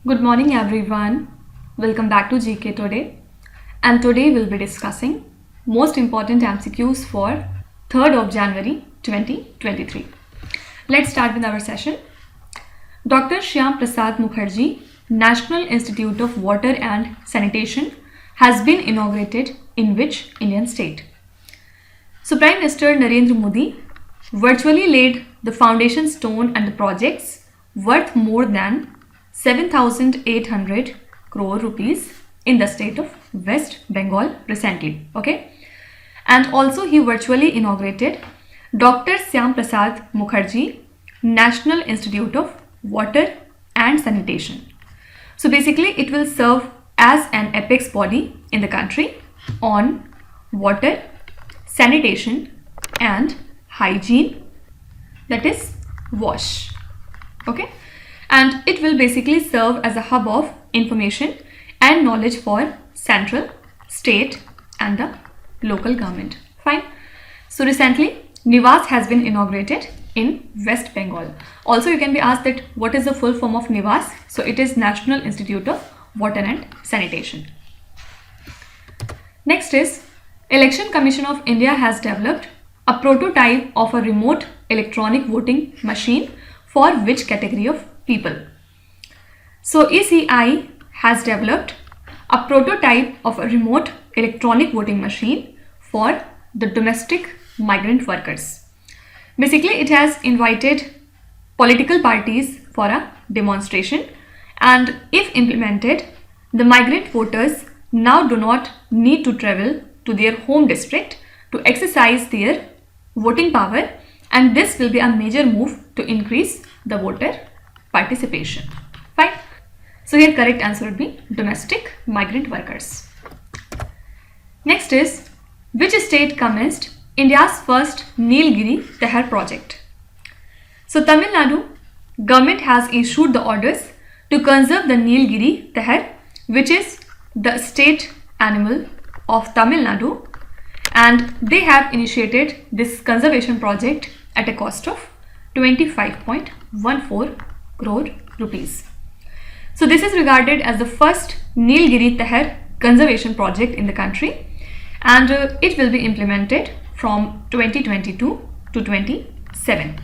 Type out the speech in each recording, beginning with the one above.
Good morning everyone. Welcome back to GK Today. And today we'll be discussing most important MCQs for 3rd of January 2023. Let's start with our session. Dr. Shyam Prasad Mukherjee National Institute of Water and Sanitation has been inaugurated in which Indian state? So Prime Minister Narendra Modi virtually laid the foundation stone and the projects worth more than 7,800 crore rupees in the state of West Bengal recently. Okay, and also he virtually inaugurated Dr. Shyam Prasad Mukherjee National Institute of Water and Sanitation. So basically it will serve as an apex body in the country on water, sanitation and hygiene, that is WASH. Okay, and it will basically serve as a hub of information and knowledge for central, state and the local government. Fine. So recently NIWAS has been inaugurated in West Bengal. Also you can be asked that what is the full form of NIWAS? So it is National Institute of Water and Sanitation. Next is Election Commission of India has developed a prototype of a remote electronic voting machine for which category of people? So ECI has developed a prototype of a remote electronic voting machine for the domestic migrant workers. Basically it has invited political parties for a demonstration, and if implemented, the migrant voters now do not need to travel to their home district to exercise their voting power, and this will be a major move to increase the voter participation. Fine. So here correct answer would be domestic migrant workers. Next is which state commenced India's first Nilgiri Tehar project? So Tamil Nadu government has issued the orders to conserve the Nilgiri Tehar, which is the state animal of Tamil Nadu, and they have initiated this conservation project at a cost of 25.14 crore rupees. So this is regarded as the first Nilgiri Tehar conservation project in the country, and it will be implemented from 2022 to 27.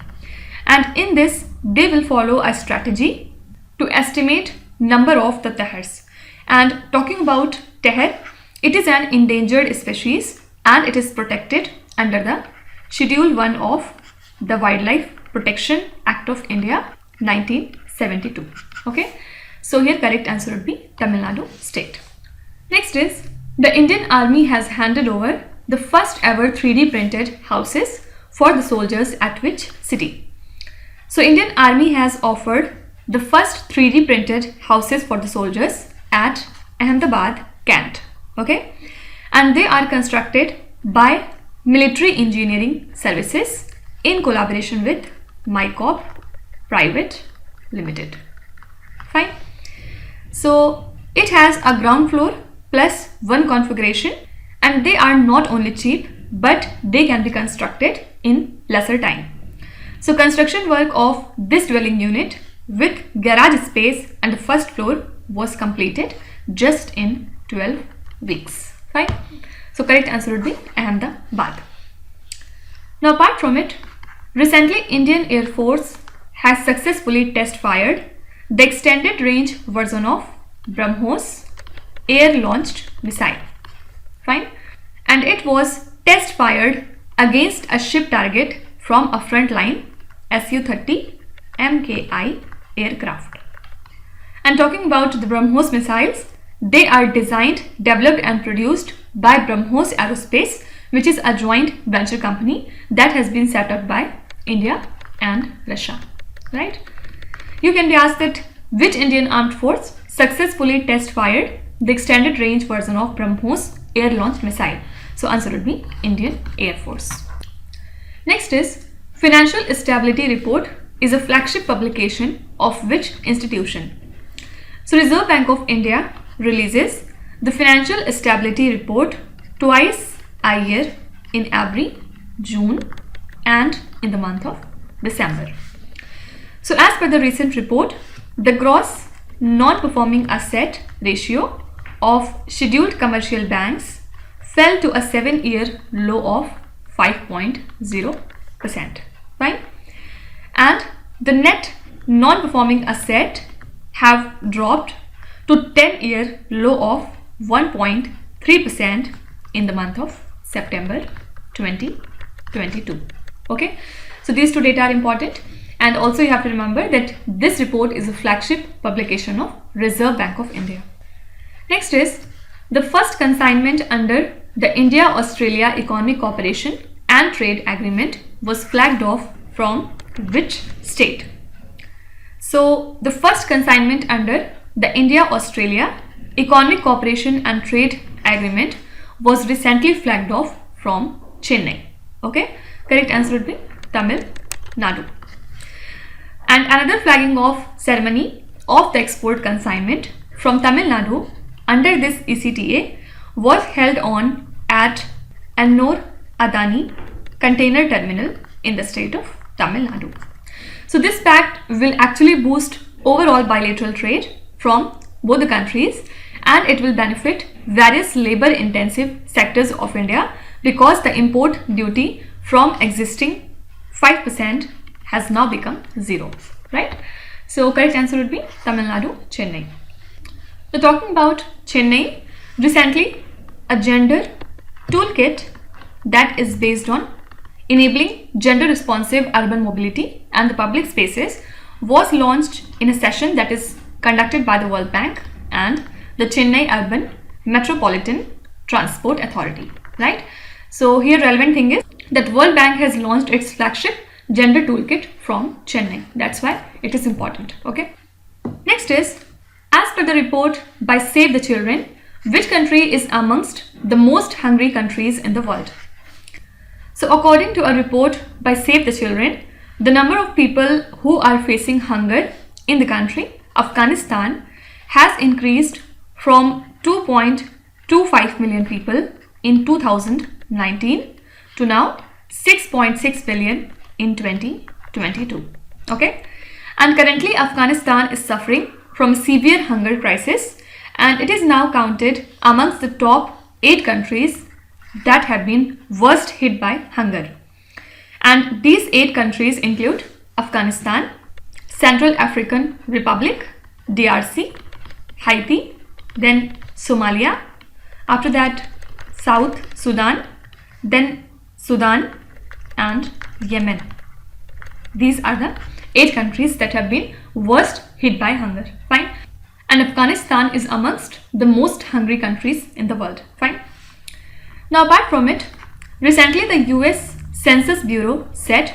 And in this they will follow a strategy to estimate number of the tehars. And talking about tehar, it is an endangered species and it is protected under the Schedule 1 of the Wildlife Protection Act of India 1972. Okay, so here correct answer would be Tamil Nadu state. Next is the Indian Army has handed over the first ever 3D printed houses for the soldiers at which city? So Indian Army has offered the first 3D printed houses for the soldiers at Ahmedabad, Kent. Okay, and they are constructed by Military Engineering Services in collaboration with MyCorp Private Limited. Fine. So it has a ground floor plus one configuration, and they are not only cheap but they can be constructed in lesser time. So construction work of this dwelling unit with garage space and the first floor was completed just in 12 weeks. Fine. So correct answer would be Ahmedabad. Now apart from it, recently Indian Air Force has successfully test fired the extended range version of BrahMos air launched missile. Fine. And it was test fired against a ship target from a frontline Su-30 MKI aircraft. And talking about the BrahMos missiles, they are designed, developed and produced by BrahMos Aerospace, which is a joint venture company that has been set up by India and Russia. Right? You can be asked that which Indian armed force successfully test fired the extended range version of BrahMos air launched missile? So answer would be Indian Air Force. Next is Financial Stability Report is a flagship publication of which institution? So Reserve Bank of India releases the Financial Stability Report twice a year in every June and in the month of December. So as per the recent report, the gross non-performing asset ratio of scheduled commercial banks fell to a 7-year low of 5.0%. Fine. And the net non-performing asset have dropped to 10-year low of 1.3% in the month of September 2022. Okay, so these two data are important, and also you have to remember that this report is a flagship publication of Reserve Bank of India. Next is the first consignment under the India-Australia Economic Cooperation and Trade Agreement was flagged off from which state? So the first consignment under the India-Australia Economic Cooperation and Trade Agreement was recently flagged off from Chennai. Okay, correct answer would be Tamil Nadu. And another flagging off ceremony of the export consignment from Tamil Nadu under this ECTA was held on at Ennore Adani Container Terminal in the state of Tamil Nadu. So this pact will actually boost overall bilateral trade from both the countries, and it will benefit various labor intensive sectors of India because the import duty from existing 5% has now become 0, right? So correct answer would be Tamil Nadu, Chennai. So talking about Chennai, recently a gender toolkit that is based on enabling gender responsive urban mobility and the public spaces was launched in a session that is conducted by the World Bank and the Chennai Urban Metropolitan Transport Authority, right? So here relevant thing is that World Bank has launched its flagship gender toolkit from Chennai. That's why it is important. Okay. Next is, as per the report by Save the Children, which country is amongst the most hungry countries in the world? So according to a report by Save the Children, the number of people who are facing hunger in the country, Afghanistan, has increased from 2.25 million people in 2019 to now 6.6 billion in 2022. Okay, and currently Afghanistan is suffering from a severe hunger crisis, and it is now counted amongst the top 8 countries that have been worst hit by hunger. And these 8 countries include Afghanistan, Central African Republic, DRC, Haiti, then Somalia, after that South Sudan, then Sudan and Yemen. These are the 8 countries that have been worst hit by hunger. Fine. And Afghanistan is amongst the most hungry countries in the world. Fine. Now apart from it, recently the US Census Bureau said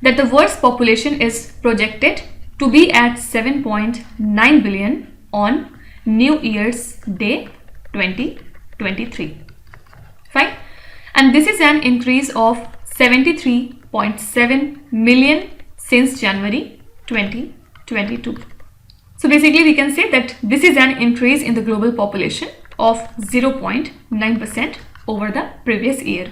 that the world's population is projected to be at 7.9 billion on New Year's Day 2023. Fine. And this is an increase of 73.7 million since January 2022. So basically we can say that this is an increase in the global population of 0.9% over the previous year.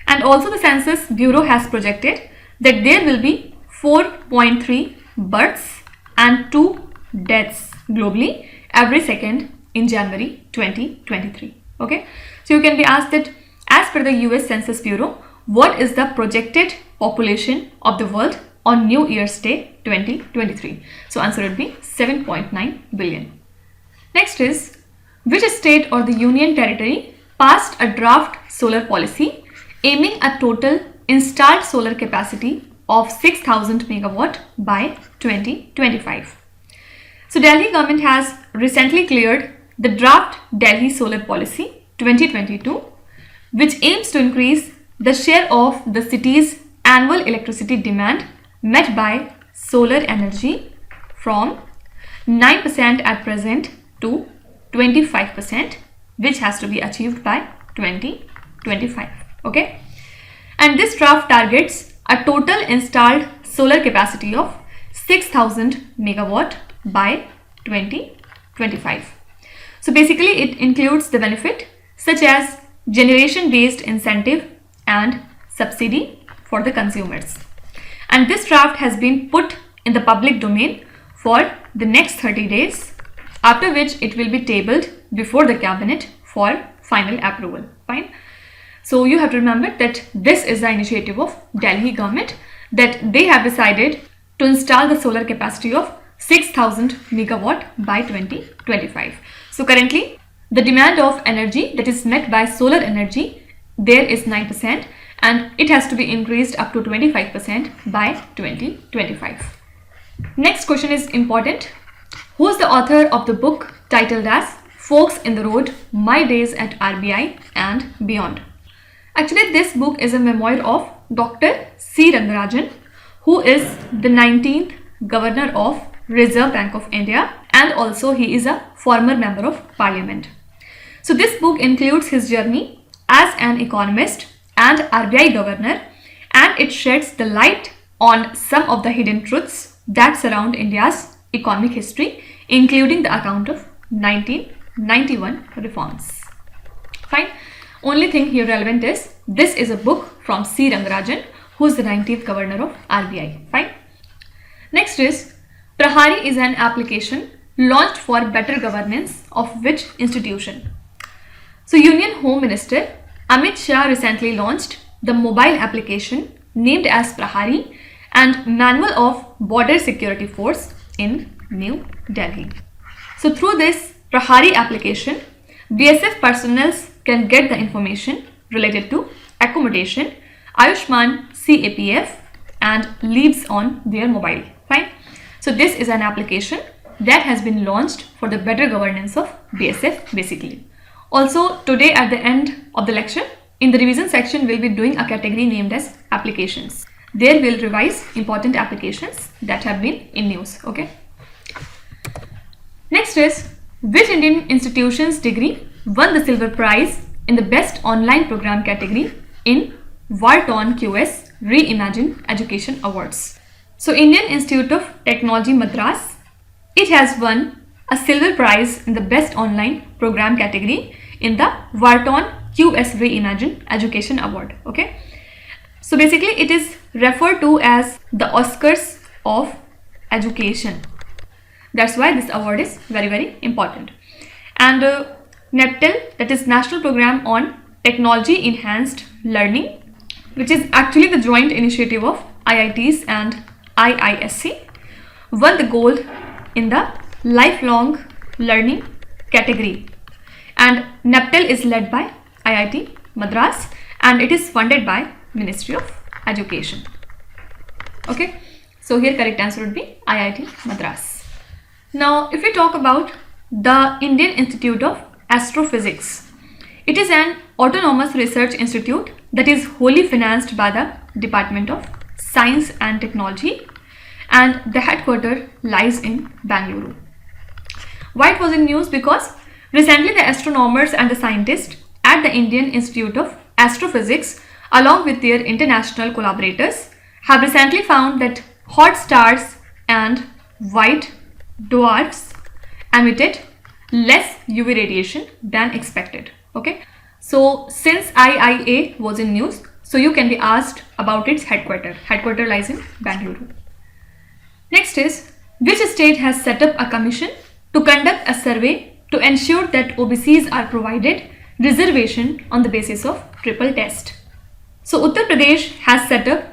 And also the Census Bureau has projected that there will be 4.3 births and 2 deaths globally every second in January 2023. Okay, so you can be asked that as per the US Census Bureau, what is the projected population of the world on New Year's Day 2023? So answer would be 7.9 billion. Next is, which state or the union territory passed a draft solar policy aiming at total installed solar capacity of 6,000 megawatt by 2025. So Delhi government has recently cleared the draft Delhi Solar Policy 2022, which aims to increase the share of the city's annual electricity demand met by solar energy from 9% at present to 25%, which has to be achieved by 2025. Okay, and this draft targets a total installed solar capacity of 6,000 megawatt by 2025. So basically it includes the benefit such as generation based incentive and subsidy for the consumers. And this draft has been put in the public domain for the next 30 days, after which it will be tabled before the cabinet for final approval. Fine. So you have to remember that this is the initiative of Delhi government, that they have decided to install the solar capacity of 6,000 megawatt by 2025. So currently the demand of energy that is met by solar energy there is 9%, and it has to be increased up to 25% by 2025. Next question is important. Who is the author of the book titled as Forks in the Road, My Days at RBI and Beyond? Actually, this book is a memoir of Dr. C. Rangarajan, who is the 19th Governor of Reserve Bank of India, and also he is a former Member of Parliament. So this book includes his journey as an economist and RBI Governor, and it sheds the light on some of the hidden truths that surround India's economic history, including the account of 1991 reforms. Fine. Only thing here relevant is this is a book from C. Rangarajan, who is the 19th Governor of RBI. Fine. Next is Prahar is an application launched for better governance of which institution? So Union Home Minister Amit Shah recently launched the mobile application named as Prahar and Manual of Border Security Force in New Delhi. So through this Prahar application, BSF personnel can get the information related to accommodation, Ayushman CAPF and leaves on their mobile. Fine. So this is an application that has been launched for the better governance of BSF basically. Also today at the end of the lecture, in the revision section, we'll be doing a category named as applications. There we'll revise important applications that have been in news. Okay. Next is which Indian institution's degree won the silver prize in the best online program category in Wharton-QS Reimagine Education Awards. So Indian Institute of Technology Madras, it has won a silver prize in the best online program category in the Wharton-QS Reimagine Education Award. Okay. So basically it is referred to as the Oscars of education. That's why this award is very important. And NEPTEL, that is National Program on Technology Enhanced Learning, which is actually the joint initiative of IITs and IISc, won the gold in the lifelong learning category. And NEPTEL is led by IIT Madras and it is funded by Ministry of Education. Okay, so here correct answer would be IIT Madras. Now if we talk about the Indian Institute of Astrophysics, it is an autonomous research institute that is wholly financed by the Department of Science and Technology, and the headquarters lies in Bangalore. Why it was in news? Because recently the astronomers and the scientists at the Indian Institute of Astrophysics, along with their international collaborators, have recently found that hot stars and white dwarfs emitted less UV radiation than expected. Okay, so since IIA was in news, so you can be asked about its headquarters. Headquarters lies in Bangalore. Next is which state has set up a commission to conduct a survey to ensure that OBCs are provided reservation on the basis of triple test. So Uttar Pradesh has set up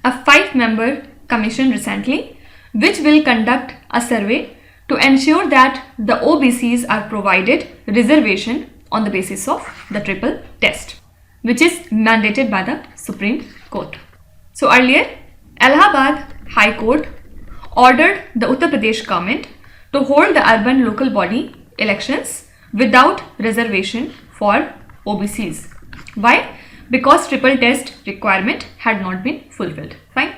a 5-member commission recently, which will conduct a survey to ensure that the OBCs are provided reservation on the basis of the triple test, which is mandated by the Supreme Court. So earlier, Allahabad High Court ordered the Uttar Pradesh government to hold the urban local body elections without reservation for OBCs. Why? Because triple test requirement had not been fulfilled. Fine.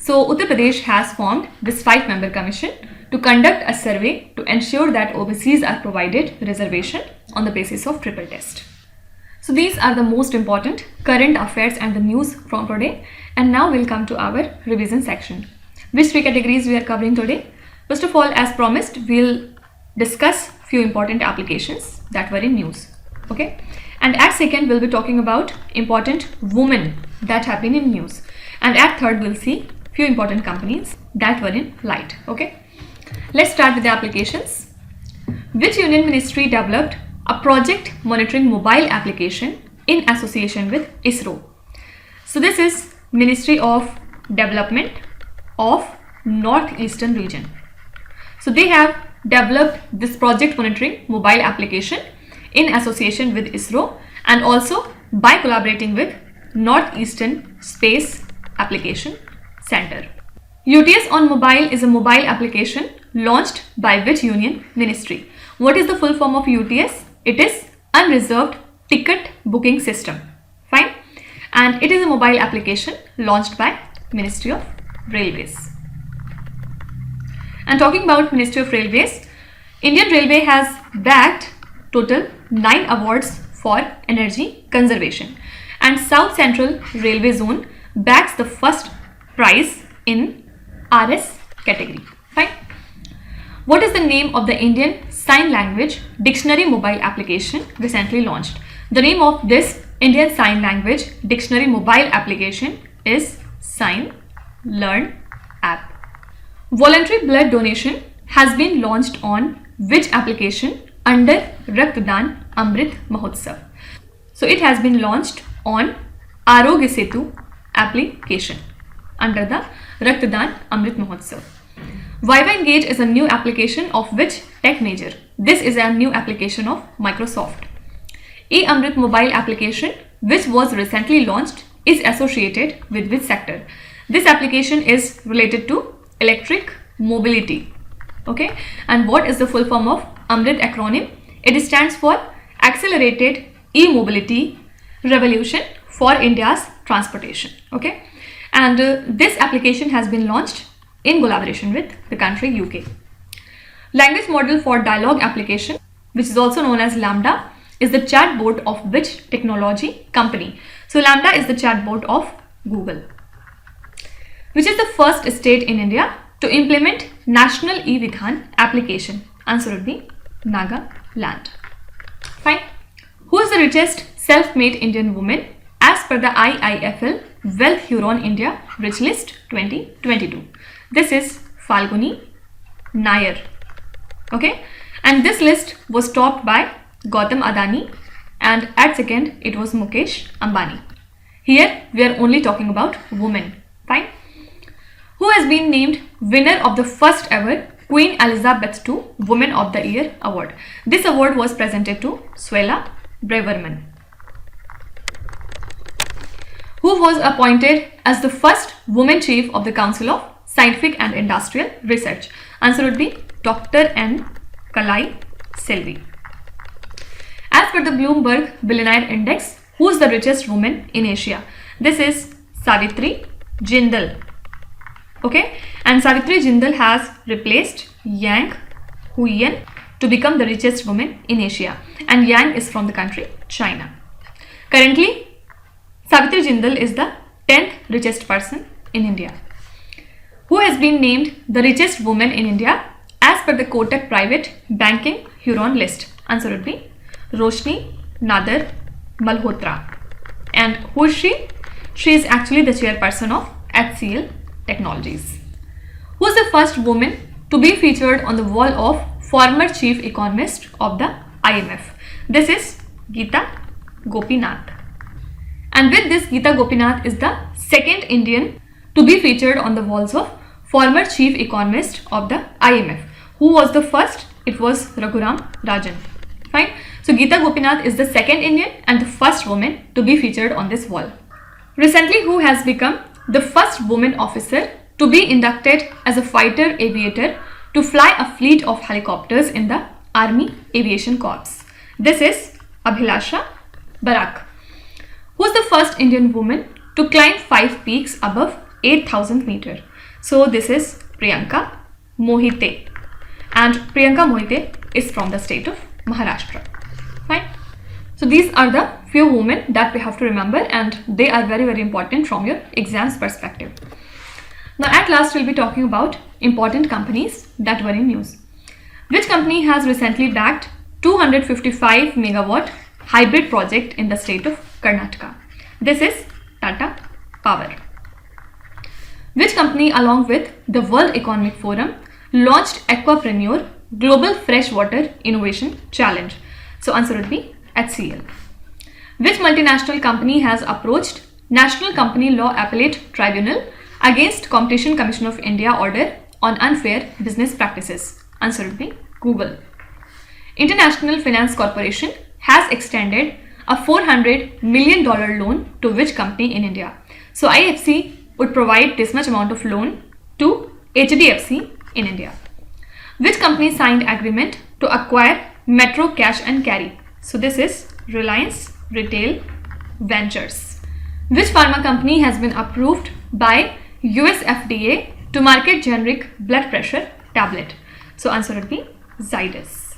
So Uttar Pradesh has formed this 5-member commission to conduct a survey to ensure that OBCs are provided reservation on the basis of triple test. So these are the most important current affairs and the news from today. And now we'll come to our revision section. Which 3 categories we are covering today? First of all, as promised, we'll discuss few important applications that were in news. Okay, and at second we'll be talking about important women that have been in news, and at third we'll see few important companies that were in light. Okay, Let's start with the applications. Which Union Ministry developed a project monitoring mobile application in association with ISRO? So this is Ministry of Development of Northeastern Region. So they have developed this project monitoring mobile application in association with ISRO and also by collaborating with Northeastern Space Application Center. UTS on Mobile is a mobile application launched by which Union Ministry? What is the full form of UTS? It is Unreserved Ticket Booking System. Fine. And it is a mobile application launched by Ministry of Railways. And talking about Ministry of Railways, Indian Railway has bagged total 9 awards for energy conservation, and South Central Railway Zone bags the first prize in RS category. Fine. What is the name of the Indian Sign Language Dictionary mobile application recently launched? The name of this Indian Sign Language Dictionary mobile application is Sign Learn App. Voluntary blood donation has been launched on which application under Raktdan Amrit Mahotsav? So it has been launched on Arogya Setu application under the Raktdan Amrit Mahotsav. Viva Engage is a new application of which tech major? This is a new application of Microsoft. E-Amrit mobile application, which was recently launched, is associated with which sector? This application is related to electric mobility. Okay, and what is the full form of Amrit acronym? It stands for Accelerated E-Mobility Revolution for India's Transportation. Okay, and this application has been launched in collaboration with the country UK. Language model for dialogue application, which is also known as Lambda, is the chatbot of which technology company? So Lambda is the chatbot of Google. Which is the first state in India to implement National E-Vidhan application? Answer would be Nagaland. Fine. Who is the richest self-made Indian woman as per the IIFL Wealth Huron India Rich List 2022? This is Falguni Nair. Okay, and this list was topped by Gautam Adani, and at second it was Mukesh Ambani. Here we are only talking about women. Fine. Who has been named winner of the first ever Queen Elizabeth II Woman of the Year award? This award was presented to Swela Braverman. Who was appointed as the first woman chief of the Council of Scientific and Industrial Research? Answer would be Dr. N. Kalai Selvi. As per the Bloomberg Billionaire Index, who is the richest woman in Asia? This is Savitri Jindal. Okay, and Savitri Jindal has replaced Yang Huiyan to become the richest woman in Asia, and Yang is from the country China. Currently, Savitri Jindal is the 10th richest person in India. Who has been named the richest woman in India as per the Kotak Private Banking Huron list? Answer would be Roshni Nadar Malhotra. And who is she? She is actually the chairperson of HCL Technologies. Who is the first woman to be featured on the wall of former chief economist of the IMF? This is Geeta Gopinath. And with this, Geeta Gopinath is the second Indian to be featured on the walls of former chief economist of the IMF. Who was the first? It was Raghuram Rajan. Fine. So Geeta Gopinath is the second Indian and the first woman to be featured on this wall. Recently, who has become the first woman officer to be inducted as a fighter aviator to fly a fleet of helicopters in the Army Aviation Corps? This is Abhilasha Barak. Who is the first Indian woman to climb 5 peaks above 8,000 meters? So this is Priyanka Mohite, and Priyanka Mohite is from the state of Maharashtra. Fine. So these are the few women that we have to remember, and they are very, very important from your exams perspective. Now at last we'll be talking about important companies that were in news. Which company has recently backed 255 megawatt hybrid project in the state of Karnataka? This is Tata Power. Which company along with the World Economic Forum launched Aquapreneur Global Freshwater Innovation Challenge? So answer would be HCL. Which multinational company has approached National Company Law Appellate Tribunal against Competition Commission of India order on unfair business practices? Answer would be Google. International Finance Corporation has extended a $400 million loan to which company in India? So IFC would provide this much amount of loan to HDFC in India. Which company signed agreement to acquire Metro Cash and Carry? So this is Reliance Retail Ventures. Which pharma company has been approved by US FDA to market generic blood pressure tablet? So answer would be Zydus.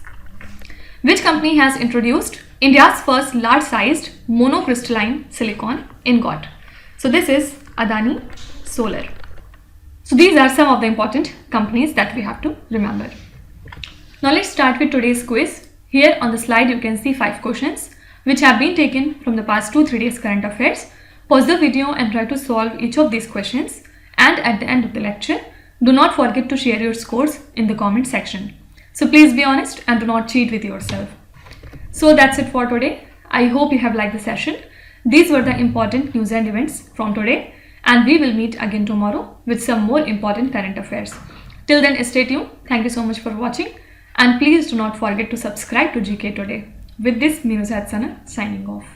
Which company has introduced India's first large-sized monocrystalline silicon ingot? So this is Adani Solar. So these are some of the important companies that we have to remember. Now let's start with today's quiz. Here on the slide you can see 5 questions which have been taken from the past 2-3 days current affairs. Pause the video and try to solve each of these questions, and at the end of the lecture do not forget to share your scores in the comment section. So please be honest and do not cheat with yourself. So that's it for today. I hope you have liked the session. These were the important news and events from today, and we will meet again tomorrow with some more important current affairs. Till then, stay tuned. Thank you so much for watching, and please do not forget to subscribe to GK Today. With this, me Sana signing off.